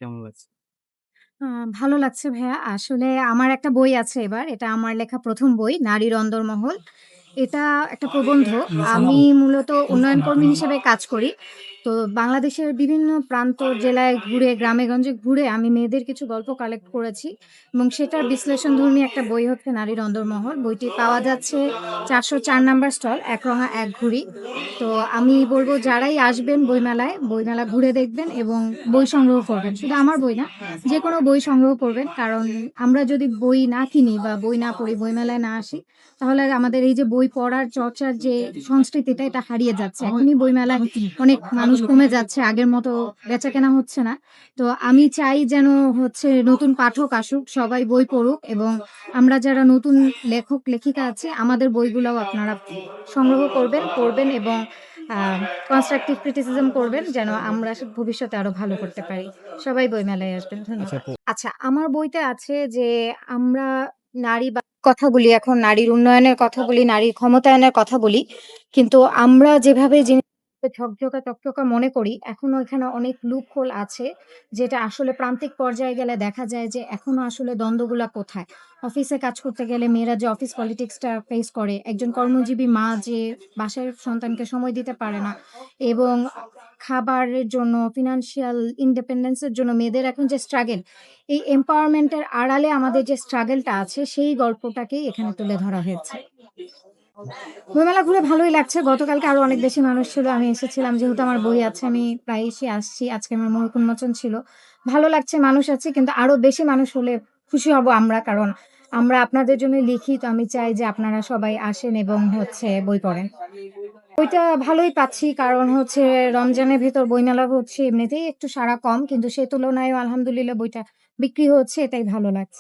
কেমন লাগছে? আ ভালো লাগছে ভাইয়া। আসলে আমার একটা বই আছে এবার। এটা আমার লেখা ১ম বই 'নারীর অন্দরমহল'। এটা একটা প্রবন্ধ। আমি মূলত উন্নয়ন কর্মী হিসেবে কাজ করি। তো বাংলাদেশের বিভিন্ন প্রান্ত জেলায় ঘুরে, গ্রামে-গঞ্জে ঘুরে আমি মেয়েদের কিছু গল্প কালেক্ট করেছি এবং সেটার বিশ্লেষণধর্মী একটা বই হচ্ছে 'নারীর অন্দরমহল'। বইটি পাওয়া যাচ্ছে ৪০৪ নাম্বার স্টল 'একরঙা এক ঘুড়ি'। তো আমি বলব যারাই আসবেন বইমেলায়, বইমেলা ঘুরে দেখবেন এবং বই সংগ্রহ করবেন। শুধু আমার বই না, যেকোনো বই সংগ্রহ করবেন। কারণ আমরা যদি বই না কিনি বা বই না পড়ি, বইমেলায় না আসি, তাহলে আমাদের এই যে বই পড়ার চর্চার যে সংস্কৃতিটা এটা হারিয়ে যাচ্ছে। এখনই বইমেলায় অনেক মানুষ কমে যাচ্ছে। আগের মতো বেচাকেনা হচ্ছে না। তো আমি চাই যেন হচ্ছে নতুন পাঠক আসুক, সবাই বই পড়ুক এবং আমরা যারা নতুন লেখক-লেখিকা আছি আমাদের বইগুলাও আপনারা সংগ্রহ করবেন, পড়বেন এবং আ কনস্ট্রাকটিভ ক্রিটিসিজম করবেন যেন আমরা ভবিষ্যতে আরো ভালো করতে পারি। সবাই বইমেলায় আসবেন। আচ্ছা ধন্যবাদ। তো আচ্ছা, আমার বইতে আছে যে আমরা নারী বা কথা বলি, এখন নারীর উন্নয়নের কথা বলি, নারীর ক্ষমতায়নের কথা বলি। কিন্তু আমরা যেভাবে জিনিসটাকে ঝকঝকা চকচকা মনে করি, এখনো এখানে অনেক লুপ হোল আছে, যেটা আসলে প্রান্তিক পর্যায়ে গেলে দেখা যায় যে এখনো আসলে দ্বন্দ্বগুলা কোথায়। অফিসে কাজ করতে গেলে মেয়েরা যে অফিস পলিটিক্সটা ফেস করে, একজন কর্মজীবী মা যে বাসায় সন্তানকে সময় দিতে পারে না এবং খাবারের জন্য, ফিন্যান্সিয়াল ইন্ডিপেন্ডেন্স এর জন্য মেয়েদের এখন যে স্ট্রাগল, এই এম্পাওয়ারমেন্ট এর আড়ালে আমাদের যে স্ট্রাগলটা আছে সেই গল্পটাকেই এখানে তুলে ধরা হয়েছে। বইমেলা ঘুরে ভালোই লাগছে। গতকালকে আরো অনেক বেশি মানুষ ছিল। আমি এসেছিলাম যেহেতু আমার বই আছে আমি প্রায়শই আসছি। আজকে আমার মূরখ উন্মোচন ছিল। ভালো লাগছে মানুষ আছে কিন্তু আরো বেশি মানুষ হলে খুশি হব আমরা। কারণ আমরা আপনাদের জন্য লিখি তো আমি চাই যে আপনারা সবাই আসেন এবং হচ্ছে বই পড়েন। বইটা ভালোই পাচ্ছি কারণ হচ্ছে রমজানের ভেতর বইমেলা হচ্ছে এমনিতেই একটু সাড়া কম কিন্তু সে তুলনায়ও আলহামদুলিল্লাহ বইটা বিক্রি হচ্ছে এটাই ভালো লাগছে।